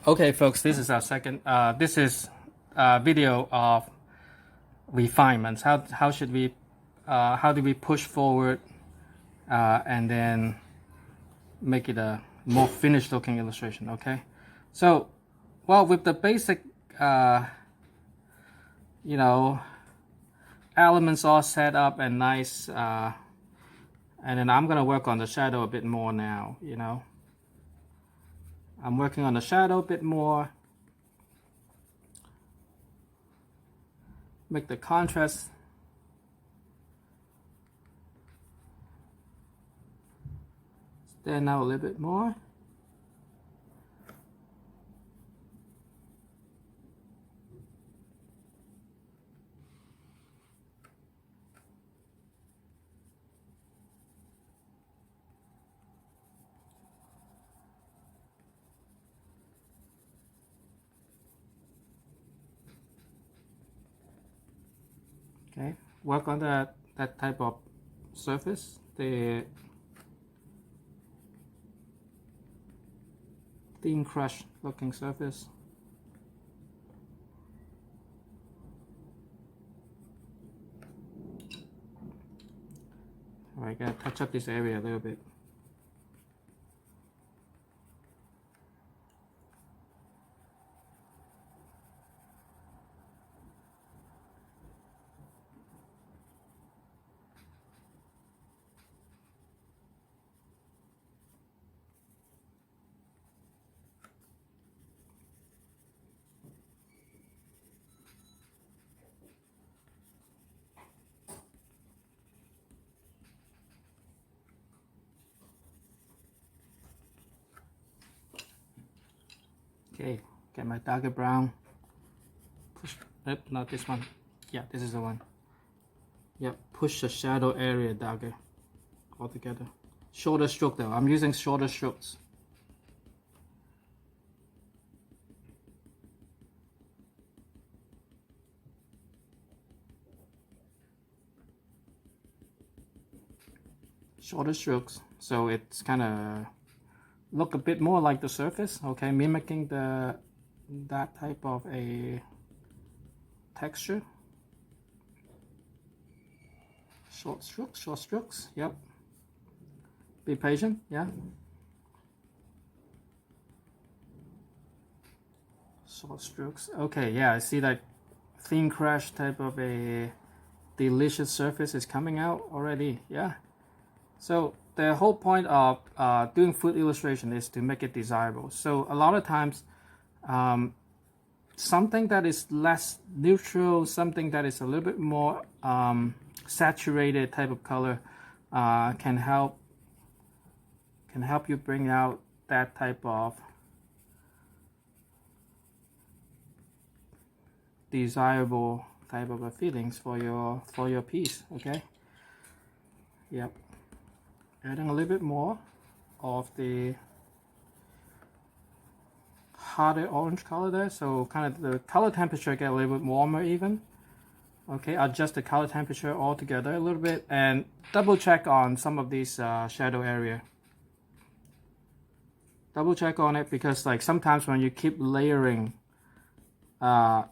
Okay, folks, this is our second. This is a video of refinements. How should we? How do we push forward and then make it a more finished looking illustration? Okay, so well, with the basic, you know, elements all set up and nice, and then I'm gonna work on the shadow a bit more now. I'm working on the shadow a bit more. Make the contrast stand out a little bit more. Okay, work on that type of surface, the thin crush looking surface. Alright, gotta touch up this area a little bit. Okay, get my darker brown. Push, not this one. Yeah, this is the one. Yep, push the shadow area darker altogether. Shorter stroke though, I'm using shorter strokes. Shorter strokes, so it's kind of look a bit more like the surface, okay, mimicking that type of a texture. Short strokes, yep. Be patient, yeah. Short strokes, okay, yeah, I see that thin crash type of a delicious surface is coming out already, yeah. So the whole point of doing food illustration is to make it desirable. So a lot of times, something that is less neutral, something that is a little bit more saturated type of color can help you bring out that type of desirable type of feelings for your piece. Okay. Yep. Adding a little bit more of the hotter orange color there, so kind of the color temperature get a little bit warmer even. Okay, adjust the color temperature altogether a little bit and double check on some of these shadow area. Double check on it because like sometimes when you keep layering color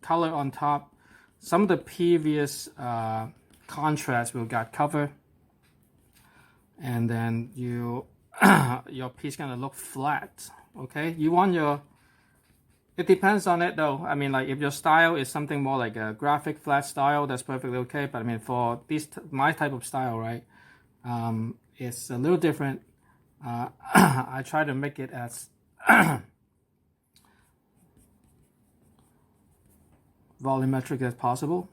on top, some of the previous contrast will get covered, and then your piece gonna look flat. Okay, you want it depends on it though. I mean, like if your style is something more like a graphic flat style, that's perfectly okay. But I mean, for my type of style, right, it's a little different. I try to make it as volumetric as possible.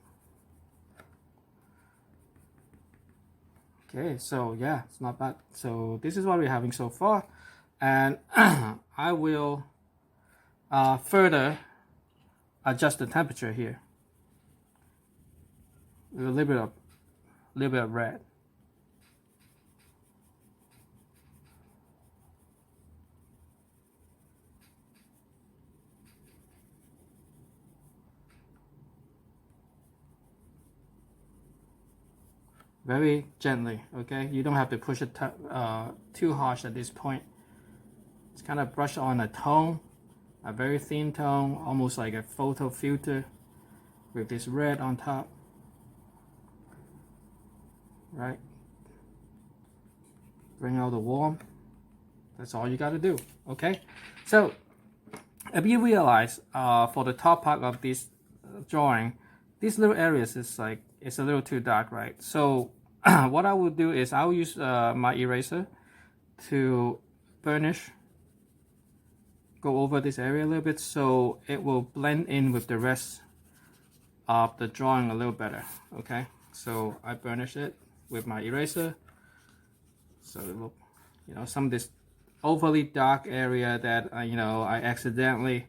Okay, so yeah, it's not bad. So this is what we're having so far, and I will further adjust the temperature here with a little bit of red. Very gently, okay? You don't have to push it too harsh at this point. Just kind of brush on a tone a very thin tone, almost like a photo filter with this red on top, right? Bring out the warm. That's all you got to do, okay? So if you realize for the top part of this drawing, these little areas is like, it's a little too dark, right? So what I will do is I'll use my eraser to burnish, go over this area a little bit so it will blend in with the rest of the drawing a little better, okay? So I burnish it with my eraser, so it will, you know, some of this overly dark area that you know, I accidentally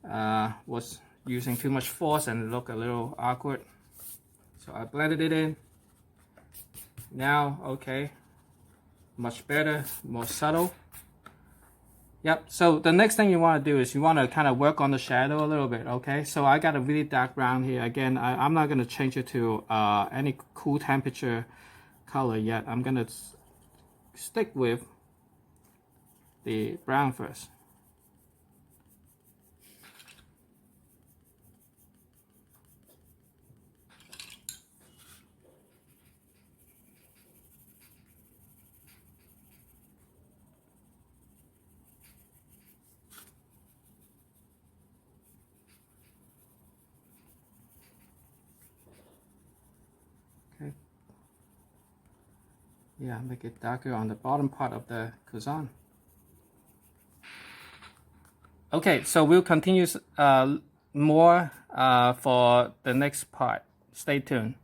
was using too much force and it looked a little awkward. So I blended it in. Now, okay, much better, more subtle. Yep, so the next thing you want to do is you want to kind of work on the shadow a little bit, okay? So I got a really dark brown here. Again, I'm not going to change it to any cool temperature color yet. I'm going to stick with the brown first. Okay. Yeah, make it darker on the bottom part of the croissant. Okay, so we'll continue more for the next part. Stay tuned.